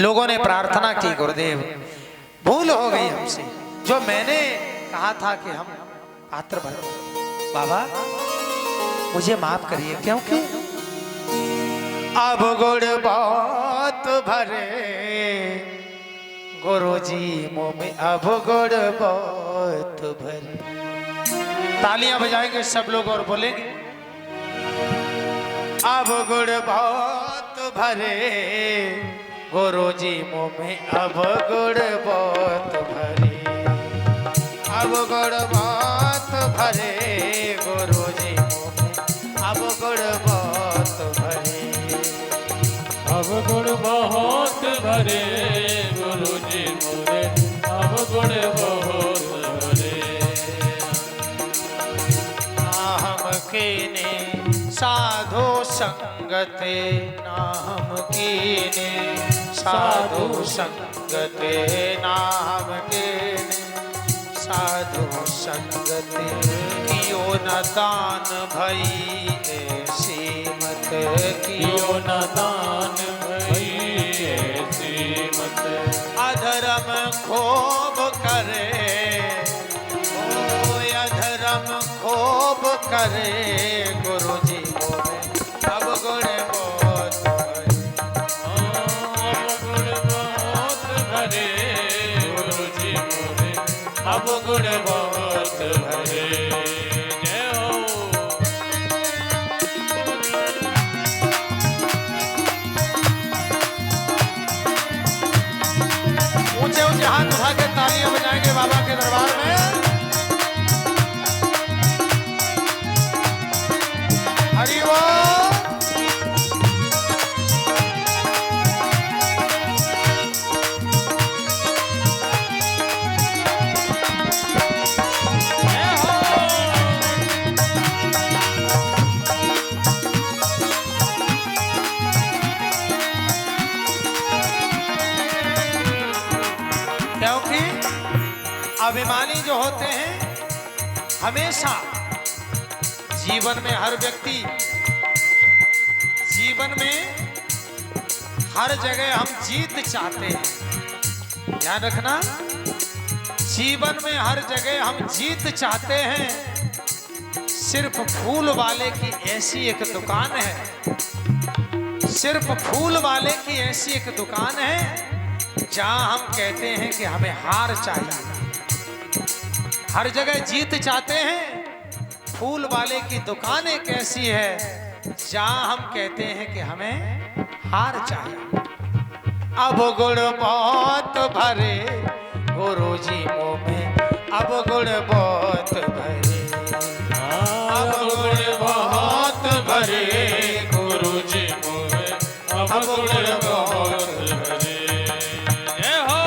लोगों ने प्रार्थना की, गुरुदेव भूल हो गई हमसे, जो मैंने कहा था कि हम पात्र भर, बाबा मुझे माफ करिए, क्योंकि अब गुड़ बहुत भरे गुरुजी मुंह में, अब गुड़ बहुत भरे। तालियां बजाएंगे सब लोग और बोलेंगे अब गुड़ बहुत भरे गुरुजी मुंह में, अब गुड़ बहुत भरे, अब गुड़ बहुत भरे गुरुजी मुंह में, अब गुड़ बहुत भरे, अब गुड़ बहुत भरे गुरुजी मोरे, अब गुड़ बहुत भरे। ना हम कीने साधु संगते, ना हम कीने साधु संगते, ना हम कीने साधु संगते, कियो न दान भई ऐसी मत, कियो न दान भई ऐसी मत, अधर्म खूब करे, ओ अधर्म खूब करे गुरुजी बोले, अब गुण बहुत भरे, अब गुड़ बहुत भरे गुरुजी मोरे, अब गुड़ बहुत भरे। जय हो। ऊंचे ऊंचे हाथ उठा के तालियां बजाएंगे बाबा के दरबार में। हरि बोल। क्योंकि अभिमानी जो होते हैं, हमेशा जीवन में हर व्यक्ति, जीवन में हर जगह हम जीत चाहते हैं। ध्यान रखना, जीवन में हर जगह हम जीत चाहते हैं। सिर्फ फूल वाले की ऐसी एक दुकान है, सिर्फ फूल वाले की ऐसी एक दुकान है जहां हम कहते हैं कि हमें हार चाहिए। हर जगह जीत चाहते हैं, फूल वाले की दुकान एक ऐसी है जहां हम कहते हैं कि हमें हार चाहिए। अब गुड़ बहुत भरे गुरुजी मुंह में, अब गुड़ बहुत भरे, अब गुड़ बहुत भरे गुरुजी मोरे, अब गुड़ बहुत भरे। जय हो।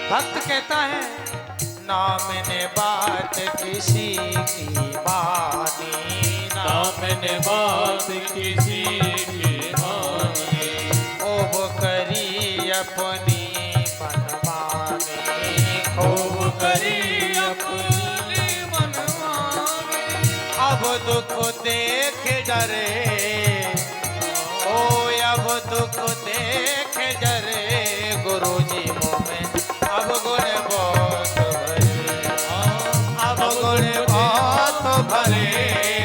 भक्त कहता है ना मैंने बात किसी की मानी, ना मैंने बात किसी की मानी, खूब करी अपनी मनमानी, खूब करी अपनी मनमानी, अब दुख देख डरे, ओ अब दुख देख डरे गुरुजी मुंह में, अब गुण बहुत भरे, अब गुण बहुत भरे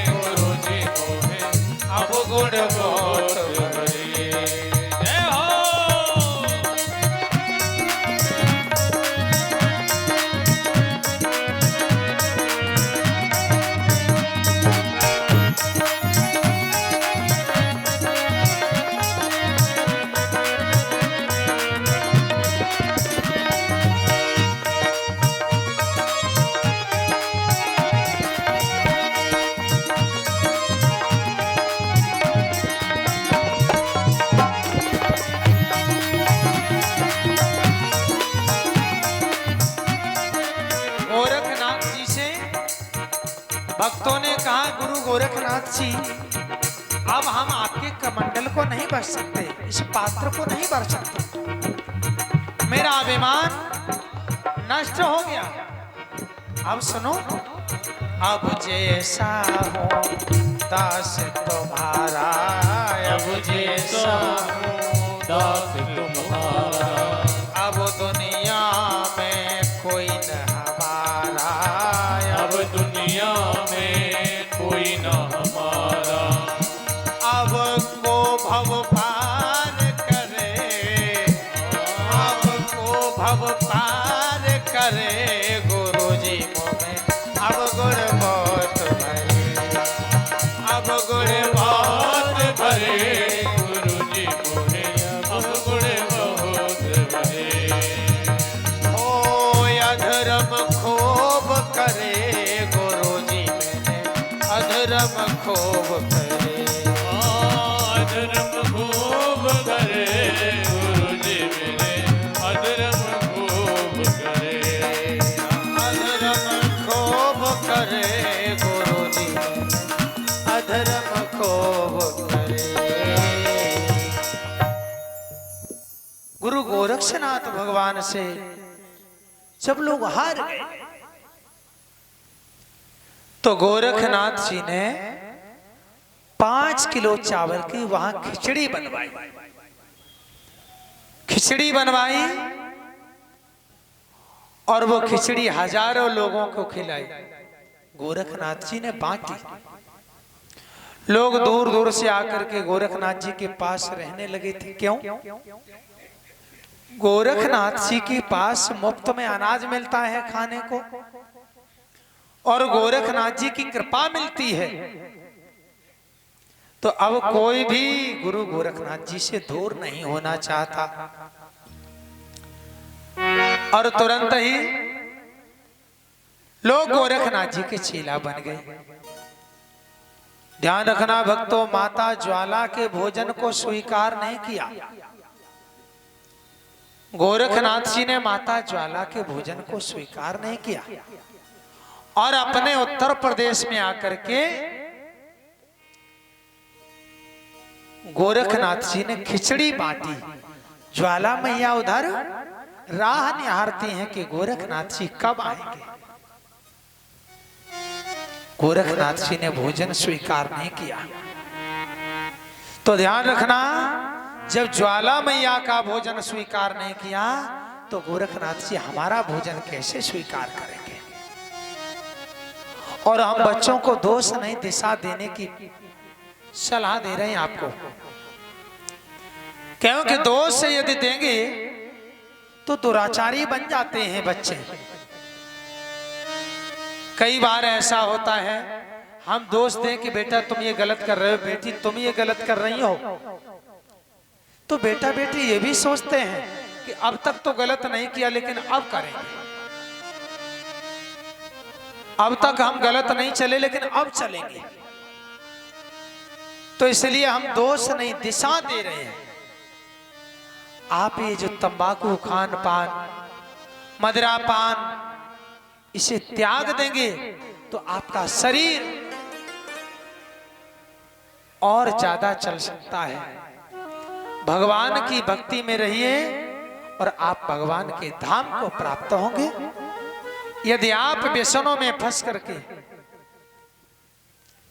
गुरुजी मुंह में, अब गुण बहुत भरे। जय हो। भक्तों ने कहा गुरु गोरखनाथ जी, अब हम आपके कमंडल को नहीं भर सकते, इस पात्र को नहीं भर सकते, मेरा अभिमान नष्ट हो गया। अब सुनो, अब जैसा हो दास तुम्हारा, अब जैसा हूँ दास तुम्हारा, अब दुनिया में कोई न हमारा, अब दुनिया में कोई न हमारा, अब को भव पार करे, अब को भव पार करे गुरुजी मोहे, अब गुण बहुत भरे, अब गुण बहुत भरे, गुरुजी मोहे अब गुण बहुत भरे। ओ अधर्म खूब करे गुरुजी मैंने अधर्म खूब करे, अधर्म खूब करे गुरुजी मेरे, अधर्म खूब करे, अधर्म खूब करे गुरुजी अधर्म खूब करे। गुरु गोरक्षनाथ भगवान से जब लोग हार गए तो गोरखनाथ जी ने 5 किलो चावल की वहां खिचड़ी बनवाई, खिचड़ी बनवाई और वो खिचड़ी हजारों लोगों को खिलाई। गोरखनाथ जी ने बांटी। लोग दूर दूर से आकर के गोरखनाथ जी के पास रहने लगे थे। क्यों? गोरखनाथ जी के पास मुफ्त में अनाज मिलता है खाने को और गोरखनाथ जी की कृपा मिलती है, तो अब कोई भी गुरु गोरखनाथ जी से दूर नहीं होना चाहता। और तुरंत ही लोग गोरखनाथ जी के चेला बन गए। ध्यान रखना भक्तों, माता ज्वाला के भोजन को स्वीकार नहीं किया। गोरखनाथ जी ने माता ज्वाला के भोजन को स्वीकार नहीं किया और अपने उत्तर प्रदेश में आकर के गोरखनाथ जी ने खिचड़ी बांटी। ज्वाला मैया उधर राह निहारती हैं कि गोरखनाथ जी कब आएंगे। गोरखनाथ जी ने भोजन स्वीकार नहीं किया। तो ध्यान रखना, जब ज्वाला मैया का भोजन स्वीकार नहीं किया तो गोरखनाथ जी हमारा भोजन कैसे स्वीकार करेंगे। और हम बच्चों को दोष नहीं दिशा देने की सलाह दे रहे हैं आपको, क्योंकि दोष से यदि देंगे तो दुराचारी बन जाते हैं बच्चे। कई बार ऐसा होता है, हम दोष दें कि बेटा तुम ये गलत कर रहे हो, बेटी तुम ये गलत कर रही हो, तो बेटा बेटी ये भी सोचते हैं कि अब तक तो गलत नहीं किया लेकिन अब करेंगे, अब तक हम गलत नहीं चले लेकिन अब चलेंगे। तो इसलिए हम दोष नहीं दिशा दे रहे हैं। आप ये जो तंबाकू खान पान, मदिरा पान, इसे त्याग देंगे तो आपका शरीर और ज्यादा चल सकता है। भगवान की भक्ति में रहिए और आप भगवान के धाम को प्राप्त होंगे। यदि आप व्यसनों में फंस करके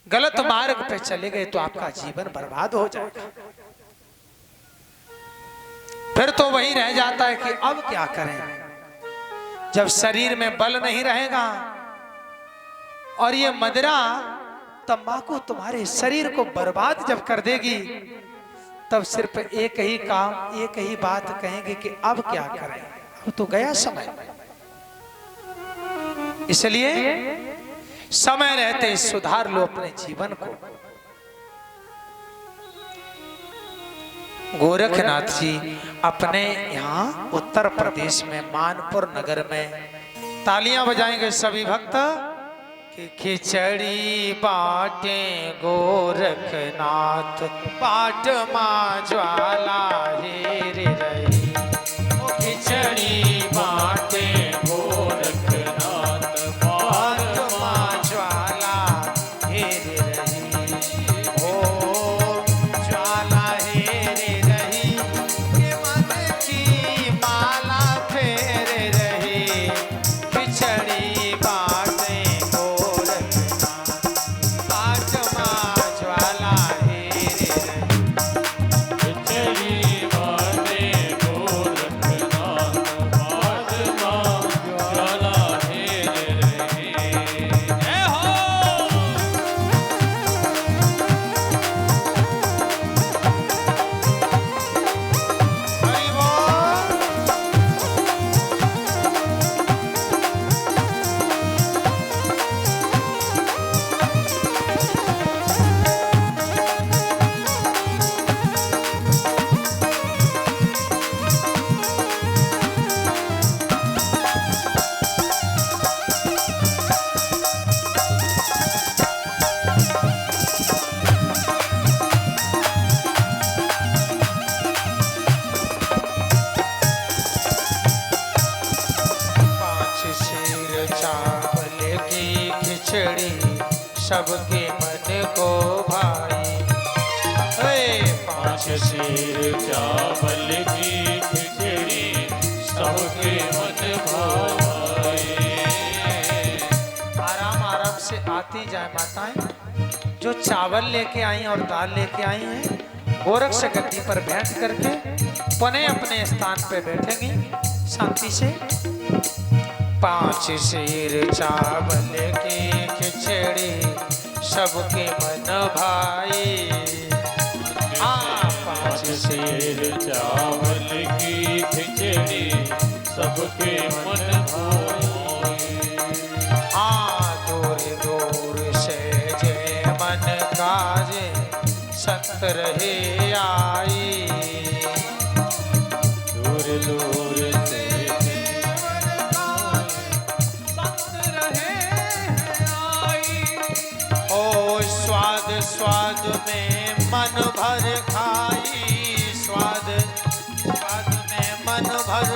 गलत मार्ग पे चले गए तो आपका जीवन बर्बाद हो जाएगा। फिर तो वही रह जाता है कि अब क्या करें। जब शरीर में बल नहीं रहेगा और ये मदिरा तंबाकू तुम्हारे शरीर को बर्बाद जब कर देगी, तब सिर्फ एक ही काम, एक ही बात कहेंगे कि अब क्या करें, अब तो गया समय। इसलिए समय रहते सुधार लो अपने जीवन को। गोरखनाथ जी अपने यहाँ उत्तर प्रदेश में मानपुर नगर में, तालियां बजाएंगे सभी भक्त कि खिचड़ी बाटे गोरखनाथ, बाट मां ज्वाला हेरे रही। खिचड़ी बाटे गोरखनाथ, बाट मां ज्वाला खिचड़ी सबके मन को भाई। पाँच शेर चावल की खिचड़ी सबके मन भाए। आराम आराम से आती जाए माताएं। जो चावल लेके आई और दाल लेके आई हैं, गोरक्ष गद्दी पर बैठ करके पुनः अपने स्थान पे बैठेंगी शांति से। पाँच शेर चावल की खिचड़ी सबके मन भाई। पाँच शेर चावल की खिचड़ी सबके मन भाए। दूर दूर से जे मन काजे संत रहे आई। दूर दूर से संत रहे आई। ओ स्वाद स्वाद में मन भर खाई, स्वाद स्वाद में मन भर